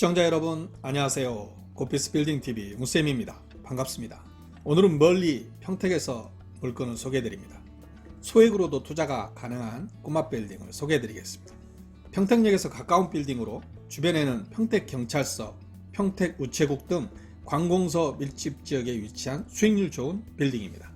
시청자 여러분 안녕하세요. 고피스 빌딩TV 무쌤입니다. 반갑습니다. 오늘은 멀리 평택에서 물건을 소개해드립니다. 소액으로도 투자가 가능한 꼬마 빌딩을 소개해드리겠습니다. 평택역에서 가까운 빌딩으로 주변에는 평택경찰서, 평택우체국 등 관공서 밀집 지역에 위치한 수익률 좋은 빌딩입니다.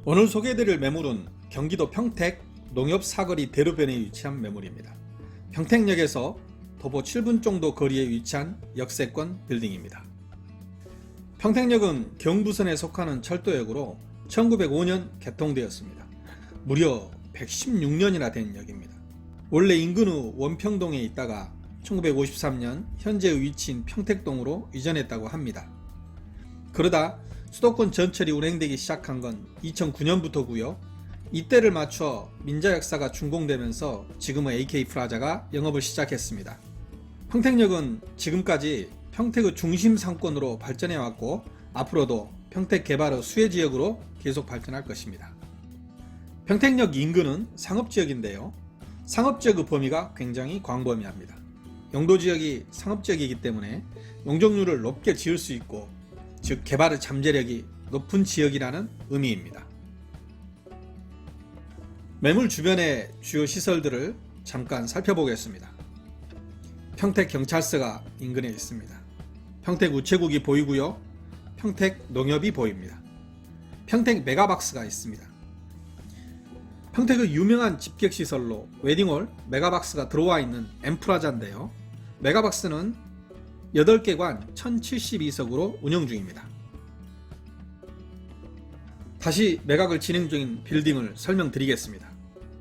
오늘 소개해드릴 매물은 경기도 평택 농협사거리 대로변에 위치한 매물입니다. 평택역에서 도보 7분 정도 거리에 위치한 역세권 빌딩입니다. 평택역은 경부선에 속하는 철도역으로 1905년 개통되었습니다. 무려 116년이나 된 역입니다. 원래 인근의 원평동에 있다가 1953년 현재의 위치인 평택동으로 이전했다고 합니다. 그러다 수도권 전철이 운행되기 시작한 건 2009년부터고요. 이때를 맞춰 민자역사가 준공되면서 지금의 AK플라자가 영업을 시작했습니다. 평택역은 지금까지 평택의 중심 상권으로 발전해왔고 앞으로도 평택 개발의 수혜지역으로 계속 발전할 것입니다. 평택역 인근은 상업지역인데요. 상업지역의 범위가 굉장히 광범위합니다. 용도지역이 상업지역이기 때문에 용적률을 높게 지을 수 있고 즉 개발의 잠재력이 높은 지역이라는 의미입니다. 매물 주변의 주요 시설들을 잠깐 살펴보겠습니다. 평택경찰서가 인근에 있습니다. 평택우체국이 보이고요. 평택농협이 보입니다. 평택 메가박스가 있습니다. 평택의 유명한 집객시설로 웨딩홀 메가박스가 들어와 있는 엠플라자인데요. 메가박스는 8개관 1072석으로 운영 중입니다. 다시 매각을 진행 중인 빌딩을 설명드리겠습니다.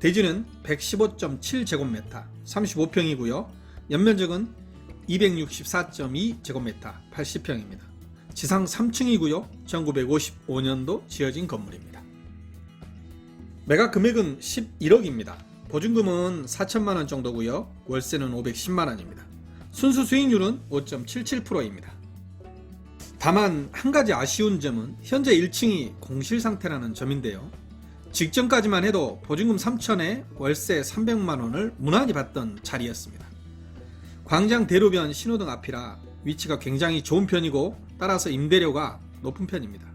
대지는 115.7제곱미터 35평이고요. 연면적은 264.2제곱미터 80평입니다. 지상 3층이고요. 1955년도 지어진 건물입니다. 매각 금액은 11억입니다. 보증금은 4천만원 정도고요. 월세는 510만원입니다. 순수 수익률은 5.77%입니다. 다만 한 가지 아쉬운 점은 현재 1층이 공실 상태라는 점인데요. 직전까지만 해도 보증금 3천에 월세 300만원을 무난히 받던 자리였습니다. 광장 대로변 신호등 앞이라 위치가 굉장히 좋은 편이고 따라서 임대료가 높은 편입니다.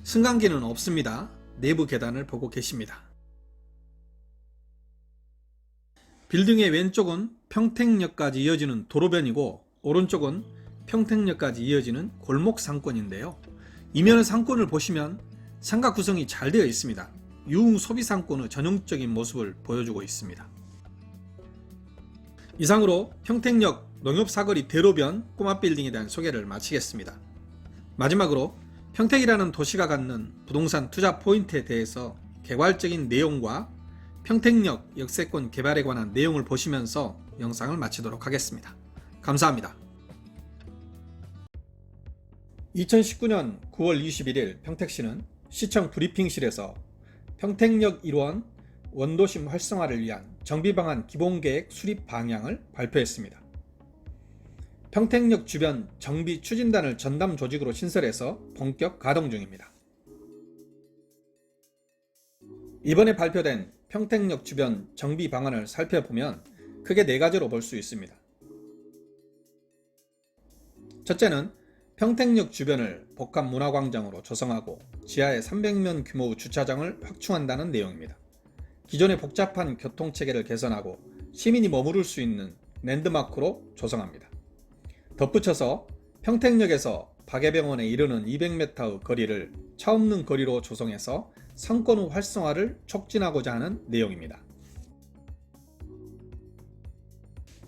승강기는 없습니다. 내부 계단을 보고 계십니다. 빌딩의 왼쪽은 평택역까지 이어지는 도로변이고 오른쪽은 평택역까지 이어지는 골목 상권인데요. 이면의 상권을 보시면 상가 구성이 잘 되어 있습니다. 유흥 소비 상권의 전형적인 모습을 보여주고 있습니다. 이상으로 평택역 농협사거리 대로변 꼬마 빌딩에 대한 소개를 마치겠습니다. 마지막으로 평택이라는 도시가 갖는 부동산 투자 포인트에 대해서 개괄적인 내용과 평택역 역세권 개발에 관한 내용을 보시면서 영상을 마치도록 하겠습니다. 감사합니다. 2019년 9월 21일 평택시는 시청 브리핑실에서 평택역 1원 원도심 활성화를 위한 정비방안 기본계획 수립 방향을 발표했습니다. 평택역 주변 정비 추진단을 전담 조직으로 신설해서 본격 가동 중입니다. 이번에 발표된 평택역 주변 정비 방안을 살펴보면 크게 4가지로 볼 수 있습니다. 첫째는 평택역 주변을 복합문화광장으로 조성하고 지하에 300면 규모의 주차장을 확충한다는 내용입니다. 기존의 복잡한 교통체계를 개선하고 시민이 머무를 수 있는 랜드마크로 조성합니다. 덧붙여서 평택역에서 박예병원에 이르는 200m의 거리를 차 없는 거리로 조성해서 상권의 활성화를 촉진하고자 하는 내용입니다.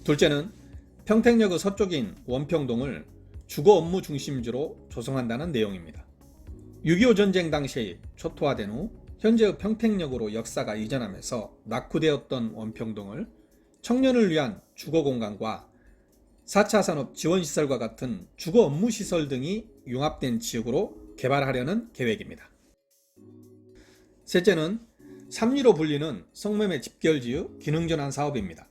둘째는 평택역의 서쪽인 원평동을 주거 업무 중심지로 조성한다는 내용입니다. 6.25 전쟁 당시 초토화된 후 현재의 평택역으로 역사가 이전하면서 낙후되었던 원평동을 청년을 위한 주거 공간과 4차 산업 지원시설과 같은 주거 업무 시설 등이 융합된 지역으로 개발하려는 계획입니다. 셋째는 3리로 불리는 성매매 집결지의 기능전환 사업입니다.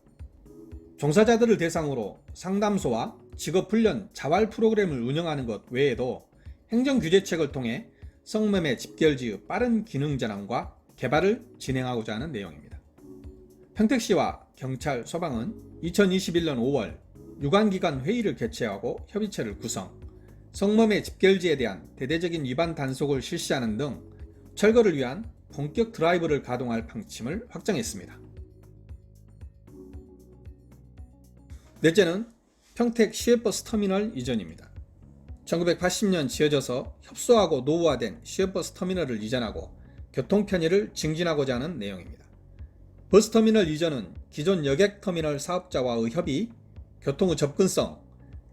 종사자들을 대상으로 상담소와 직업훈련 자활 프로그램을 운영하는 것 외에도 행정규제책을 통해 성매매 집결지의 빠른 기능 전환과 개발을 진행하고자 하는 내용입니다. 평택시와 경찰, 소방은 2021년 5월 유관기관 회의를 개최하고 협의체를 구성, 성매매 집결지에 대한 대대적인 위반 단속을 실시하는 등 철거를 위한 본격 드라이브를 가동할 방침을 확정했습니다. 넷째는 평택 시외버스 터미널 이전입니다. 1980년 지어져서 협소하고 노후화된 시외버스 터미널을 이전하고 교통 편의를 증진하고자 하는 내용입니다. 버스터미널 이전은 기존 여객터미널 사업자와의 협의, 교통의 접근성,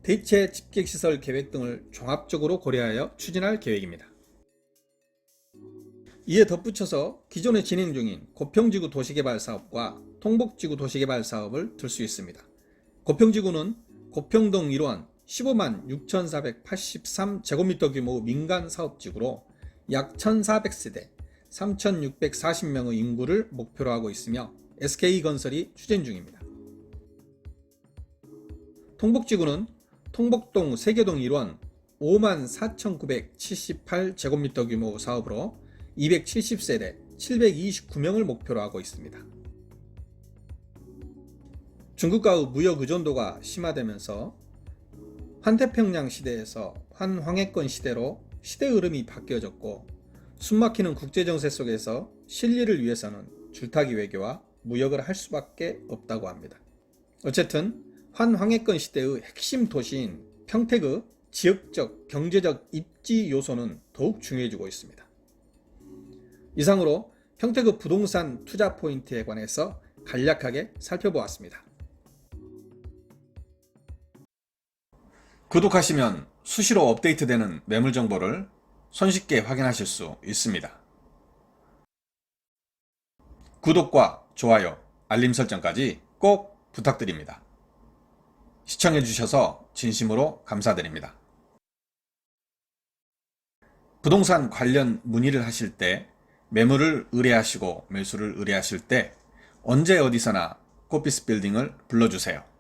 대체 집객시설 계획 등을 종합적으로 고려하여 추진할 계획입니다. 이에 덧붙여서 기존에 진행 중인 고평지구 도시개발 사업과 통복지구 도시개발 사업을 들 수 있습니다. 고평지구는 고평동 1원 15만 6,483제곱미터 규모 민간 사업지구로 약 1,400세대 3,640명의 인구를 목표로 하고 있으며 SK건설이 추진 중입니다. 통복지구는 통복동 세계동 1원 5만 4,978제곱미터 규모 사업으로 270세대 729명을 목표로 하고 있습니다. 중국과의 무역 의존도가 심화되면서 환태평양 시대에서 환황해권 시대로 시대 흐름이 바뀌어졌고 숨막히는 국제정세 속에서 실리를 위해서는 줄타기 외교와 무역을 할 수밖에 없다고 합니다. 어쨌든 환황해권 시대의 핵심 도시인 평택의 지역적, 경제적 입지 요소는 더욱 중요해지고 있습니다. 이상으로 평택의 부동산 투자 포인트에 관해서 간략하게 살펴보았습니다. 구독하시면 수시로 업데이트되는 매물 정보를 손쉽게 확인하실 수 있습니다. 구독과 좋아요, 알림 설정까지 꼭 부탁드립니다. 시청해주셔서 진심으로 감사드립니다. 부동산 관련 문의를 하실 때, 매물을 의뢰하시고 매수를 의뢰하실 때 언제 어디서나 꽃피스 빌딩을 불러주세요.